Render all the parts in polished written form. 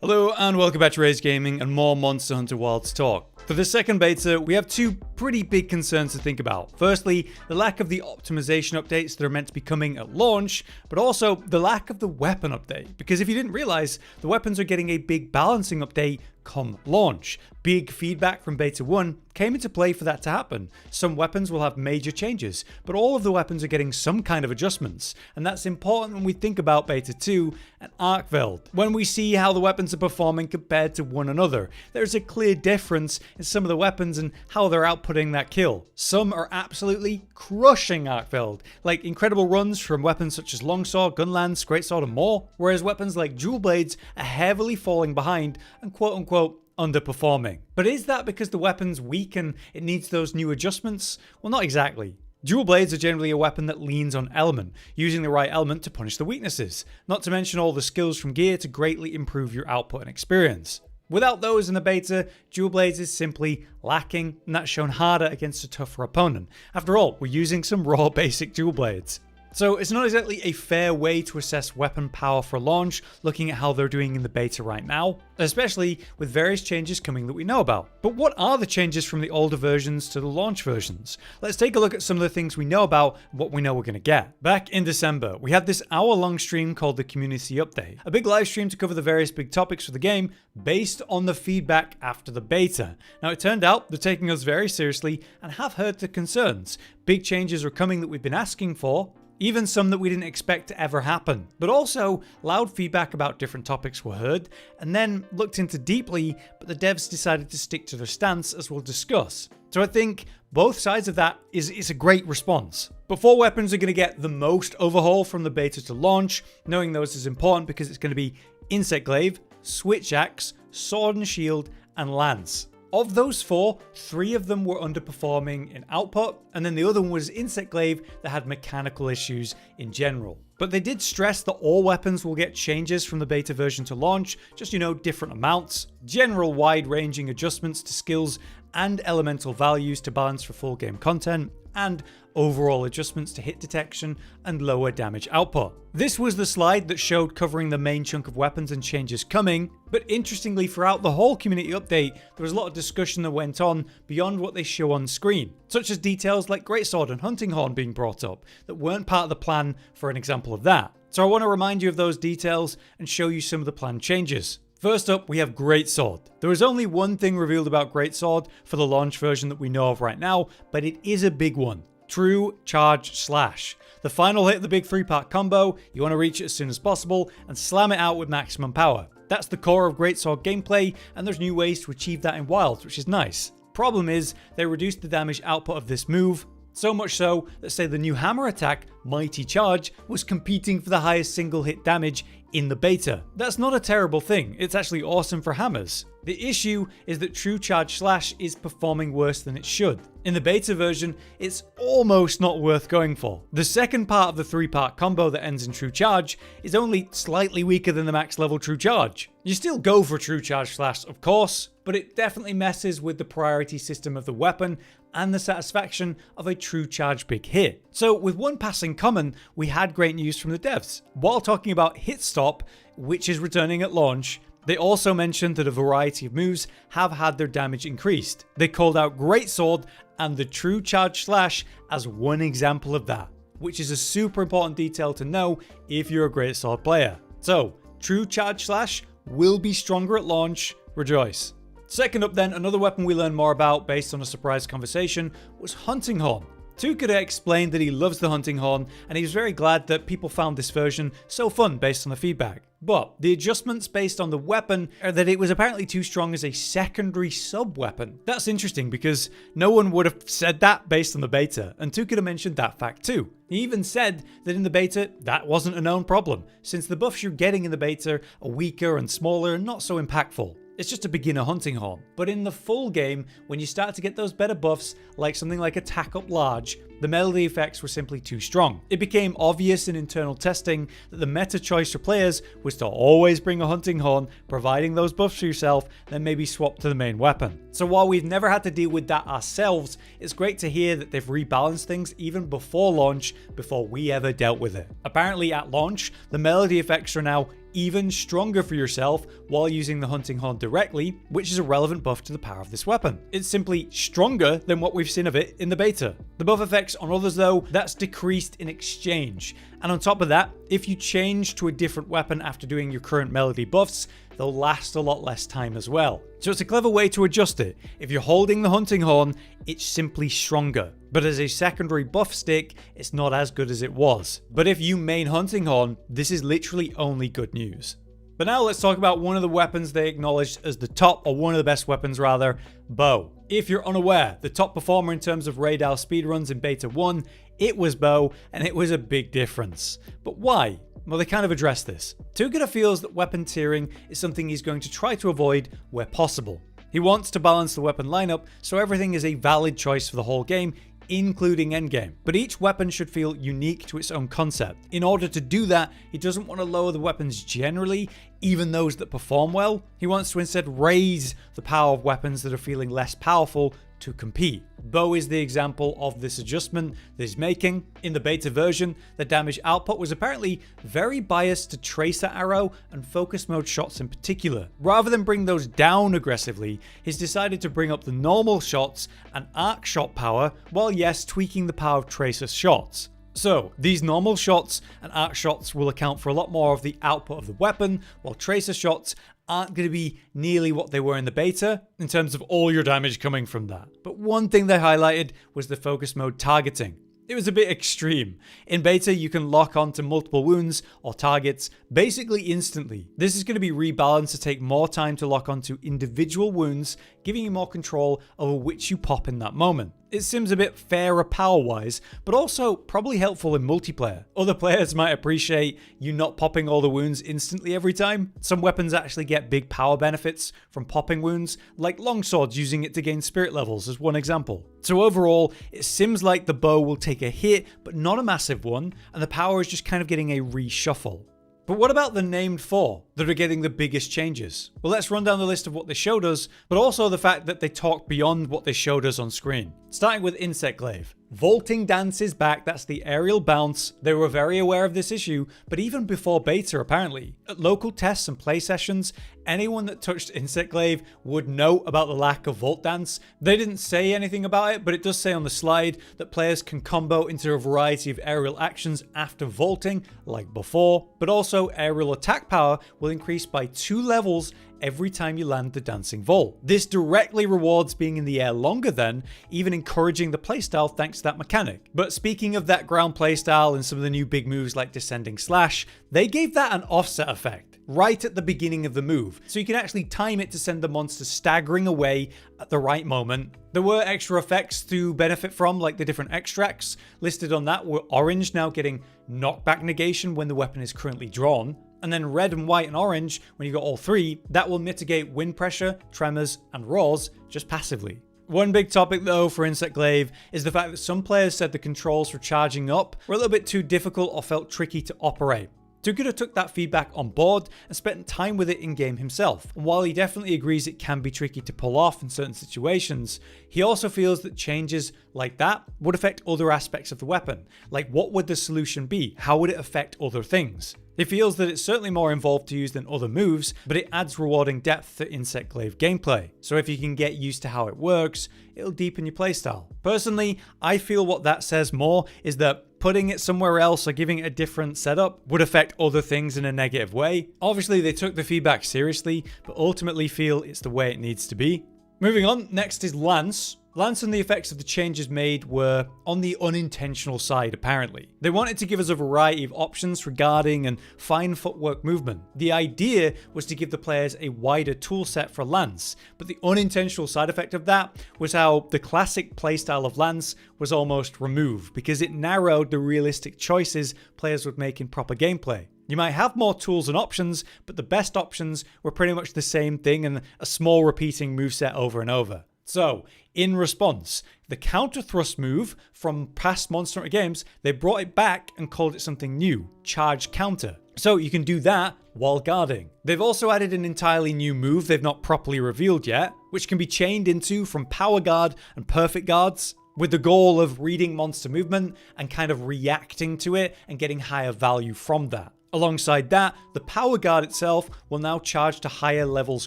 Hello and welcome back to Raise Gaming and more Monster Hunter Wilds talk. For the second beta, we have two pretty big concerns to think about. Firstly, the lack of the optimization updates that are meant to be coming at launch, but also the lack of the weapon update. Because if you didn't realize, the weapons are getting a big balancing update come launch. Big feedback from Beta 1 came into play for that to happen. Some weapons will have major changes, but all of the weapons are getting some kind of adjustments, and that's important when we think about Beta 2 and arkveld. When we see how the weapons are performing compared to one another, there's a clear difference in some of the weapons and how they're outputting that kill. Some are absolutely crushing arkveld, like incredible runs from weapons such as longsword, gunlance, greatsword and more, whereas weapons like dual blades are heavily falling behind and quote-unquote underperforming. But is that because the weapon's weak and it needs those new adjustments? Well, not exactly. Dual blades are generally a weapon that leans on element, using the right element to punish the weaknesses, not to mention all the skills from gear to greatly improve your output and experience. Without those in the beta, dual blades is simply lacking, and that's shown harder against a tougher opponent. After all, we're using some raw basic dual blades. So it's not exactly a fair way to assess weapon power for launch, looking at how they're doing in the beta right now, especially with various changes coming that we know about. But what are the changes from the older versions to the launch versions? Let's take a look at some of the things we know about and what we know we're going to get. Back in December, we had this hour-long stream called the Community Update, a big live stream to cover the various big topics for the game based on the feedback after the beta. Now it turned out they're taking us very seriously and have heard the concerns. Big changes are coming that we've been asking for, even some that we didn't expect to ever happen. But also, loud feedback about different topics were heard, and then looked into deeply, but the devs decided to stick to their stance, as we'll discuss. So I think both sides of that is a great response. But 4 weapons are going to get the most overhaul from the beta to launch. Knowing those is important because it's going to be insect glaive, switch axe, sword and shield, and lance. Of those 4, 3 of them were underperforming in output, and then the other one was insect glaive that had mechanical issues in general. But they did stress that all weapons will get changes from the beta version to launch, just different amounts, general wide-ranging adjustments to skills and elemental values to balance for full game content, and overall adjustments to hit detection and lower damage output. This was the slide that showed covering the main chunk of weapons and changes coming, but interestingly throughout the whole community update there was a lot of discussion that went on beyond what they show on screen, such as details like greatsword and hunting horn being brought up that weren't part of the plan for an example of that. So I want to remind you of those details and show you some of the planned changes. First up, we have greatsword. There is only one thing revealed about greatsword for the launch version that we know of right now, but it is a big one. True charge slash. The final hit of the big 3-part combo, you want to reach it as soon as possible and slam it out with maximum power. That's the core of greatsword gameplay, and there's new ways to achieve that in Wilds, which is nice. Problem is, they reduced the damage output of this move, so much so that say the new hammer attack, Mighty Charge, was competing for the highest single hit damage in the beta. That's not a terrible thing, it's actually awesome for hammers. The issue is that True Charge Slash is performing worse than it should. In the beta version, it's almost not worth going for. The second part of the 3-part combo that ends in True Charge is only slightly weaker than the max level True Charge. You still go for True Charge Slash, of course, but it definitely messes with the priority system of the weapon and the satisfaction of a true charge big hit. So with one passing comment, we had great news from the devs. While talking about Hit Stop, which is returning at launch, they also mentioned that a variety of moves have had their damage increased. They called out Greatsword and the True Charge Slash as one example of that, which is a super important detail to know if you're a Greatsword player. So, True Charge Slash will be stronger at launch, rejoice. Second up then, another weapon we learned more about based on a surprise conversation was Hunting Horn. Tukada explained that he loves the Hunting Horn and he was very glad that people found this version so fun based on the feedback. But the adjustments based on the weapon are that it was apparently too strong as a secondary sub-weapon. That's interesting because no one would have said that based on the beta, and Tukada mentioned that fact too. He even said that in the beta, that wasn't a known problem, since the buffs you're getting in the beta are weaker and smaller and not so impactful. It's just a beginner hunting horn. But in the full game, when you start to get those better buffs, like something like Attack Up Large, the melody effects were simply too strong. It became obvious in internal testing that the meta choice for players was to always bring a hunting horn, providing those buffs for yourself, then maybe swap to the main weapon. So while we've never had to deal with that ourselves, it's great to hear that they've rebalanced things even before launch, before we ever dealt with it. Apparently at launch, the melody effects are now even stronger for yourself while using the hunting horn directly, which is a relevant buff to the power of this weapon. It's simply stronger than what we've seen of it in the beta. The buff effects on others though, that's decreased in exchange. And on top of that, if you change to a different weapon after doing your current melody buffs, they'll last a lot less time as well. So it's a clever way to adjust it. If you're holding the hunting horn, it's simply stronger. But as a secondary buff stick, it's not as good as it was. But if you main hunting horn, this is literally only good news. But now let's talk about one of the weapons they acknowledged as the top, or one of the best weapons rather, bow. If you're unaware, the top performer in terms of raid owl speedruns in beta 1, it was bow, and it was a big difference. But why? Well, they kind of address this. Tugada feels that weapon tiering is something he's going to try to avoid where possible. He wants to balance the weapon lineup so everything is a valid choice for the whole game, including endgame. But each weapon should feel unique to its own concept. In order to do that, he doesn't want to lower the weapons generally, even those that perform well. He wants to instead raise the power of weapons that are feeling less powerful to compete. Bow is the example of this adjustment that he's making. In the beta version, the damage output was apparently very biased to tracer arrow and focus mode shots in particular. Rather than bring those down aggressively, he's decided to bring up the normal shots and arc shot power, while yes, tweaking the power of tracer shots. So, these normal shots and arc shots will account for a lot more of the output of the weapon, while tracer shots aren't going to be nearly what they were in the beta in terms of all your damage coming from that. But one thing they highlighted was the focus mode targeting. It was a bit extreme. In beta, you can lock onto multiple wounds or targets basically instantly. This is going to be rebalanced to take more time to lock onto individual wounds, giving you more control over which you pop in that moment. It seems a bit fairer power-wise, but also probably helpful in multiplayer. Other players might appreciate you not popping all the wounds instantly every time. Some weapons actually get big power benefits from popping wounds, like longswords using it to gain spirit levels as one example. So overall, it seems like the bow will take a hit, but not a massive one, and the power is just kind of getting a reshuffle. But what about the named Thor that are getting the biggest changes? Well, let's run down the list of what they showed us, but also the fact that they talked beyond what they showed us on screen. Starting with Insect Glaive. Vaulting dance is back, that's the aerial bounce. They were very aware of this issue, but even before beta apparently. At local tests and play sessions, anyone that touched Insect Glaive would know about the lack of vault dance. They didn't say anything about it, but it does say on the slide that players can combo into a variety of aerial actions after vaulting, like before, but also aerial attack power will increase by 2 levels every time you land the dancing vault. This directly rewards being in the air longer then, even encouraging the playstyle thanks to that mechanic. But speaking of that ground playstyle and some of the new big moves like descending slash, they gave that an offset effect right at the beginning of the move, so you can actually time it to send the monster staggering away at the right moment. There were extra effects to benefit from, like the different extracts. Listed on that were orange now getting knockback negation when the weapon is currently drawn, and then red and white and orange when you got all three. That will mitigate wind pressure, tremors, and roars just passively. One big topic though for Insect Glaive is the fact that some players said the controls for charging up were a little bit too difficult or felt tricky to operate. Tugada took that feedback on board and spent time with it in-game himself. And while he definitely agrees it can be tricky to pull off in certain situations, he also feels that changes like that would affect other aspects of the weapon. Like, what would the solution be? How would it affect other things? He feels that it's certainly more involved to use than other moves, but it adds rewarding depth to Insect Glaive gameplay. So if you can get used to how it works, it'll deepen your playstyle. Personally, I feel what that says more is that putting it somewhere else or giving it a different setup would affect other things in a negative way. Obviously, they took the feedback seriously, but ultimately feel it's the way it needs to be. Moving on, next is Lance. Lance and the effects of the changes made were on the unintentional side, apparently. They wanted to give us a variety of options regarding and fine footwork movement. The idea was to give the players a wider toolset for Lance, but the unintentional side effect of that was how the classic playstyle of Lance was almost removed, because it narrowed the realistic choices players would make in proper gameplay. You might have more tools and options, but the best options were pretty much the same thing and a small repeating moveset over and over. So, in response, the counter thrust move from past Monster Hunter games, they brought it back and called it something new, charge counter. So you can do that while guarding. They've also added an entirely new move they've not properly revealed yet, which can be chained into from power guard and perfect guards, with the goal of reading monster movement and kind of reacting to it and getting higher value from that. Alongside that, the power guard itself will now charge to higher levels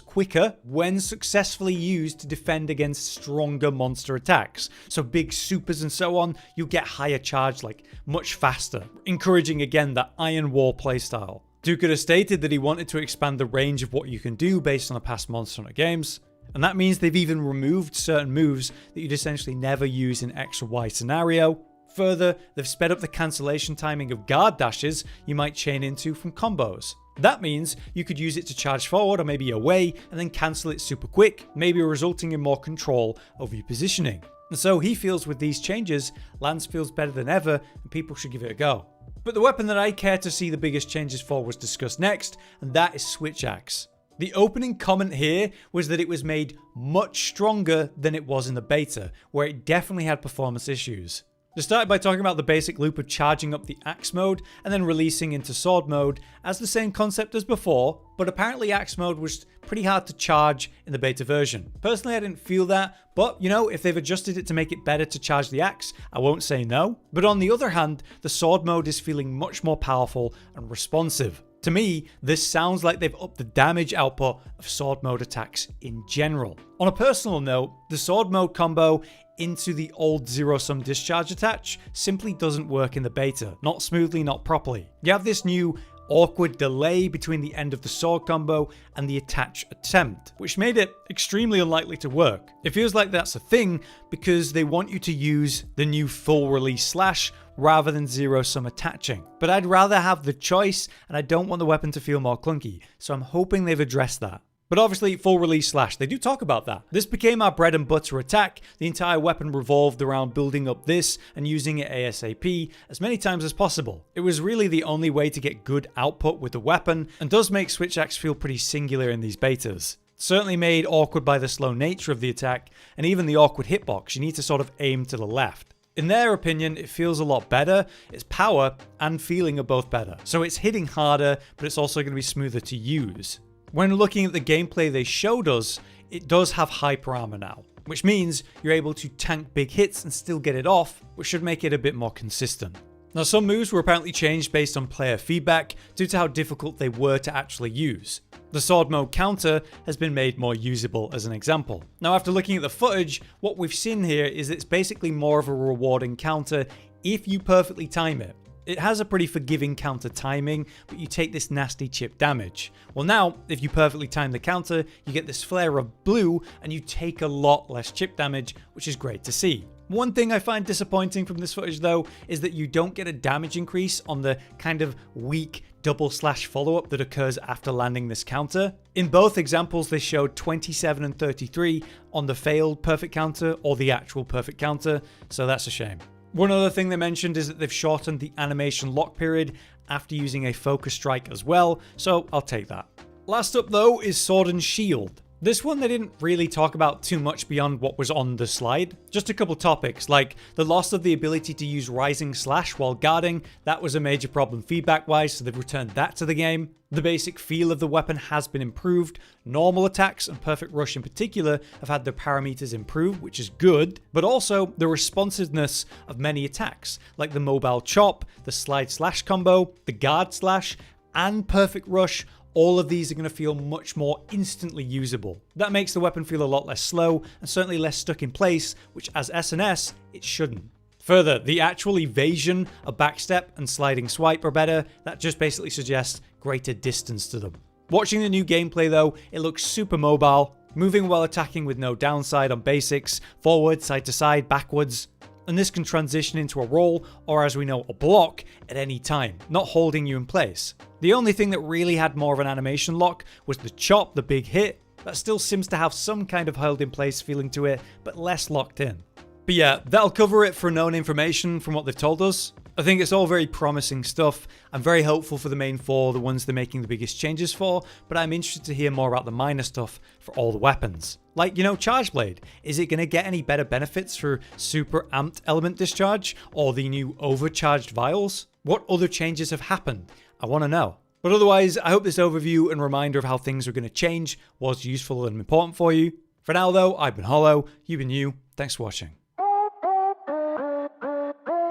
quicker when successfully used to defend against stronger monster attacks. So big supers and so on, you'll get higher charge like much faster, encouraging again that Iron War playstyle. Duke has stated that he wanted to expand the range of what you can do based on the past Monster Hunter games, and that means they've even removed certain moves that you'd essentially never use in X or Y scenario. Further, they've sped up the cancellation timing of guard dashes you might chain into from combos. That means you could use it to charge forward or maybe away and then cancel it super quick, maybe resulting in more control over your positioning. And so he feels with these changes, Lance feels better than ever and people should give it a go. But the weapon that I care to see the biggest changes for was discussed next, and that is Switch Axe. The opening comment here was that it was made much stronger than it was in the beta, where it definitely had performance issues. They started by talking about the basic loop of charging up the axe mode and then releasing into sword mode as the same concept as before, but apparently axe mode was pretty hard to charge in the beta version. Personally, I didn't feel that, but you know, if they've adjusted it to make it better to charge the axe, I won't say no. But on the other hand, the sword mode is feeling much more powerful and responsive. To me, this sounds like they've upped the damage output of sword mode attacks in general. On a personal note, the sword mode combo into the old zero-sum discharge attach simply doesn't work in the beta. Not smoothly, not properly. You have this new awkward delay between the end of the sword combo and the attach attempt, which made it extremely unlikely to work. It feels like that's a thing because they want you to use the new full release slash rather than zero-sum attaching. But I'd rather have the choice and I don't want the weapon to feel more clunky, so I'm hoping they've addressed that. But obviously, full release slash, they do talk about that. This became our bread and butter attack. The entire weapon revolved around building up this and using it ASAP as many times as possible. It was really the only way to get good output with the weapon and does make Switch Axe feel pretty singular in these betas. Certainly made awkward by the slow nature of the attack and even the awkward hitbox. You need to sort of aim to the left. In their opinion, it feels a lot better. Its power and feeling are both better. So it's hitting harder, but it's also going to be smoother to use. When looking at the gameplay they showed us, it does have hyper armor now, which means you're able to tank big hits and still get it off, which should make it a bit more consistent. Now, some moves were apparently changed based on player feedback due to how difficult they were to actually use. The sword mode counter has been made more usable as an example. Now, after looking at the footage, what we've seen here is it's basically more of a rewarding counter if you perfectly time it. It has a pretty forgiving counter timing, but you take this nasty chip damage. Well now, if you perfectly time the counter, you get this flare of blue and you take a lot less chip damage, which is great to see. One thing I find disappointing from this footage though, is that you don't get a damage increase on the kind of weak double slash follow-up that occurs after landing this counter. In both examples, they showed 27 and 33 on the failed perfect counter or the actual perfect counter, so that's a shame. One other thing they mentioned is that they've shortened the animation lock period after using a focus strike as well, so I'll take that. Last up though is Sword and Shield. This one they didn't really talk about too much beyond what was on the slide. Just a couple topics, like the loss of the ability to use Rising Slash while guarding. That was a major problem feedback-wise, so they've returned that to the game. The basic feel of the weapon has been improved. Normal attacks and Perfect Rush in particular have had their parameters improved, which is good, but also the responsiveness of many attacks, like the Mobile Chop, the Slide Slash combo, the Guard Slash, and Perfect Rush. All of these are going to feel much more instantly usable. That makes the weapon feel a lot less slow and certainly less stuck in place, which as SNS, it shouldn't. Further, the actual evasion of backstep and sliding swipe are better. That just basically suggests greater distance to them. Watching the new gameplay though, it looks super mobile, moving while attacking with no downside on basics, forward, side to side, backwards. And this can transition into a roll, or as we know, a block at any time, not holding you in place. The only thing that really had more of an animation lock was the chop, the big hit. That still seems to have some kind of held in place feeling to it, but less locked in. But yeah, that'll cover it for known information from what they've told us. I think it's all very promising stuff. I'm very hopeful for the main four, the ones they're making the biggest changes for, but I'm interested to hear more about the minor stuff for all the weapons. Like, you know, Charge Blade. Is it going to get any better benefits for super amped element discharge or the new overcharged vials? What other changes have happened? I want to know. But otherwise, I hope this overview and reminder of how things are going to change was useful and important for you. For now though, I've been Hollow, you've been you, thanks for watching.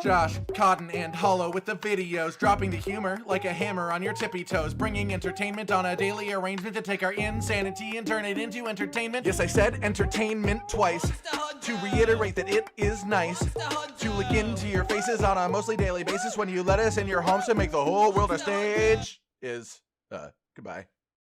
Josh, Cotton, and Hollow with the videos, dropping the humor like a hammer on your tippy toes, bringing entertainment on a daily arrangement to take our insanity and turn it into entertainment. Yes, I said entertainment twice, to reiterate that it is nice to look into your faces on a mostly daily basis when you let us in your homes to make the whole world a stage. Goodbye.